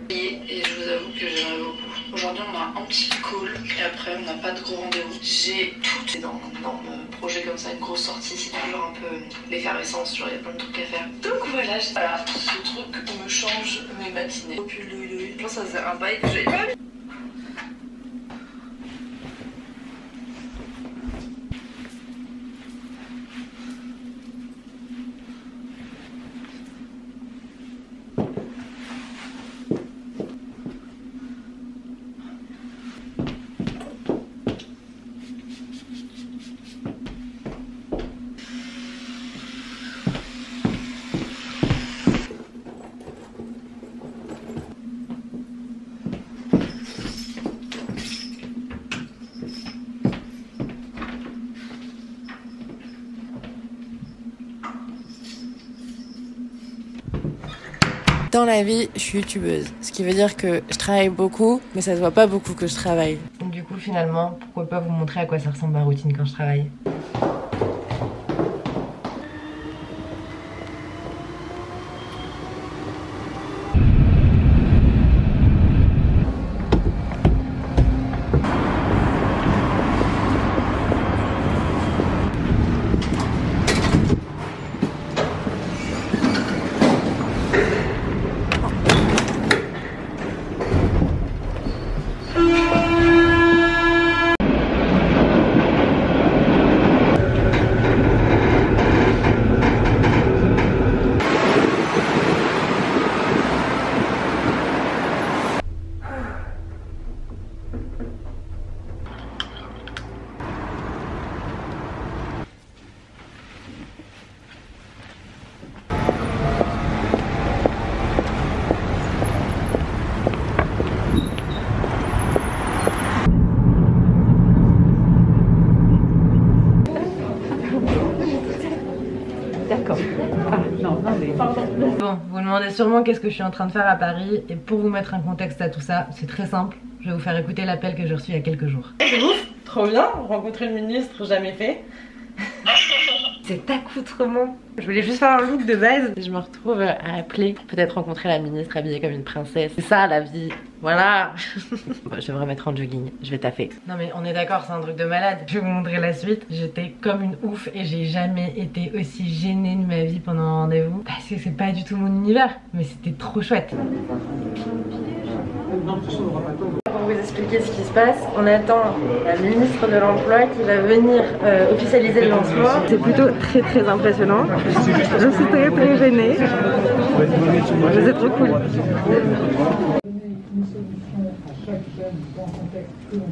Et je vous avoue que j'aimerais beaucoup. Aujourd'hui on a un petit call et après on n'a pas de gros rendez-vous. J'ai tout dans mon projet comme ça, une grosse sortie, c'est toujours un peu l'effervescence, genre il y a plein de trucs à faire. Donc voilà, ce truc me change mes matinées. Au pull de Louis, je pense que ça faisait un bail que j'avais pas mis. Dans la vie, je suis youtubeuse, ce qui veut dire que je travaille beaucoup, mais ça se voit pas beaucoup que je travaille. Donc du coup, finalement, pourquoi pas vous montrer à quoi ça ressemble ma routine quand je travaille. D'accord. Ah, non, mais... Bon, vous demandez sûrement qu'est-ce que je suis en train de faire à Paris. Et pour vous mettre un contexte à tout ça, c'est très simple. Je vais vous faire écouter l'appel que j'ai reçu il y a quelques jours. C'est ouf, trop bien, rencontrer le ministre, jamais fait. Cet accoutrement. Je voulais juste faire un look de base. Je me retrouve à appeler, peut-être rencontrer la ministre habillée comme une princesse. C'est ça la vie, voilà. Bon, je vais me remettre en jogging, je vais taffer. Non mais on est d'accord, c'est un truc de malade. Je vais vous montrer la suite. J'étais comme une ouf et j'ai jamais été aussi gênée de ma vie pendant un rendez-vous. Parce que c'est pas du tout mon univers, mais c'était trop chouette. Pour vous expliquer ce qui se passe, on attend la ministre de l'Emploi qui va venir officialiser le lancement. C'est plutôt très impressionnant. Je suis très gênée. Mais c'est trop cool.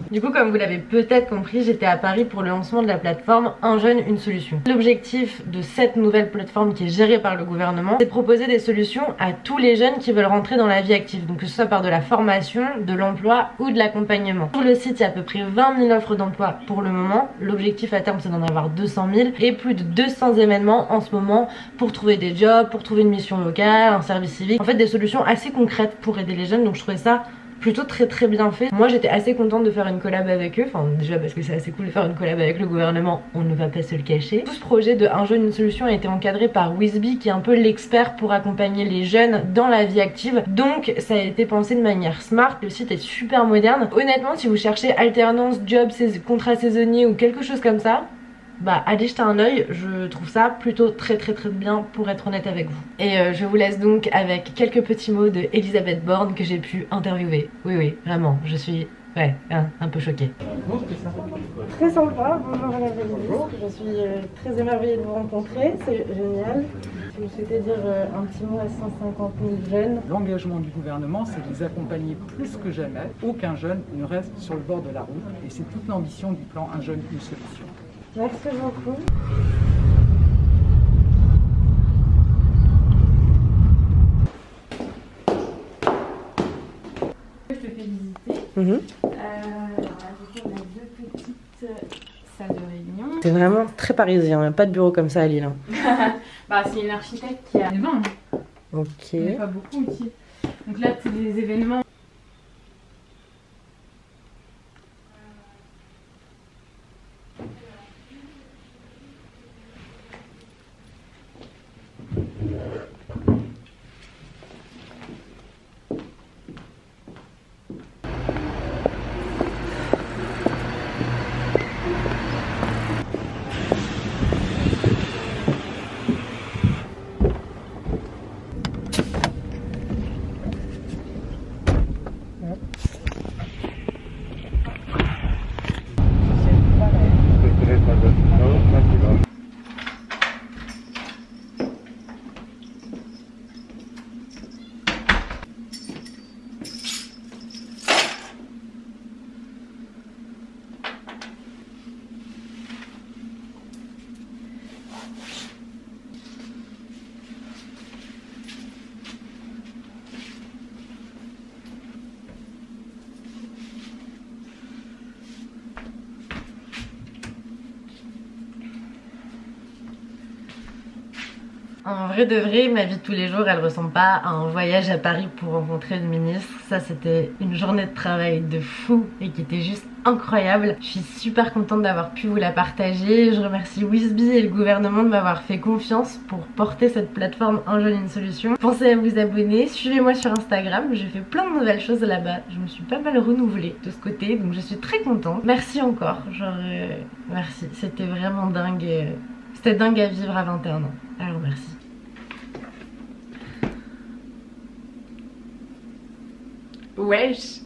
Du coup, comme vous l'avez peut-être compris, j'étais à Paris pour le lancement de la plateforme Un jeune, une solution. L'objectif de cette nouvelle plateforme qui est gérée par le gouvernement, c'est de proposer des solutions à tous les jeunes qui veulent rentrer dans la vie active. Donc que ce soit par de la formation, de l'emploi ou de l'accompagnement. Sur le site, il y a à peu près 20 000 offres d'emploi pour le moment. L'objectif à terme, c'est d'en avoir 200 000 et plus de 200 événements en ce moment pour trouver des jobs, pour trouver une mission locale, un service civique. En fait, des solutions assez concrètes pour aider les jeunes. Donc je trouvais ça plutôt très bien fait. Moi j'étais assez contente de faire une collab avec eux, enfin déjà parce que c'est assez cool de faire une collab avec le gouvernement, on ne va pas se le cacher. Tout ce projet de Un jeune, une solution a été encadré par Wizby qui est un peu l'expert pour accompagner les jeunes dans la vie active, donc ça a été pensé de manière smart. Le site est super moderne. Honnêtement, si vous cherchez alternance, job, contrat saisonnier ou quelque chose comme ça, bah allez jeter un oeil, je trouve ça plutôt très bien pour être honnête avec vous. Et je vous laisse donc avec quelques petits mots de Elisabeth Borne que j'ai pu interviewer. Oui vraiment, je suis Ouais, un peu choquée. Très sympa, bonjour Madame la Ministre, je suis très émerveillée de vous rencontrer, c'est génial. Si vous souhaitez dire un petit mot à 150 000 jeunes. L'engagement du gouvernement, c'est de les accompagner plus que jamais. Aucun jeune ne reste sur le bord de la route et c'est toute l'ambition du plan Un jeune, une solution. Merci beaucoup. Je te fais visiter. Mhm. Du coup, on a deux petites salles de réunion. C'est vraiment très parisien, il n'y a pas de bureau comme ça à Lille. Hein. Bah, c'est une architecte qui a 20 ans. Ok. Mais pas beaucoup ici. Donc là, c'est des événements. En vrai de vrai, ma vie de tous les jours, elle ressemble pas à un voyage à Paris pour rencontrer le ministre. Ça, c'était une journée de travail de fou et qui était juste incroyable. Je suis super contente d'avoir pu vous la partager. Je remercie Wizbee et le gouvernement de m'avoir fait confiance pour porter cette plateforme Un jeune, une solution. Pensez à vous abonner, suivez-moi sur Instagram. J'ai fait plein de nouvelles choses là-bas. Je me suis pas mal renouvelée de ce côté, donc je suis très contente. Merci encore, merci. C'était vraiment dingue. C'était dingue à vivre à 21 ans. Alors merci. Wesh!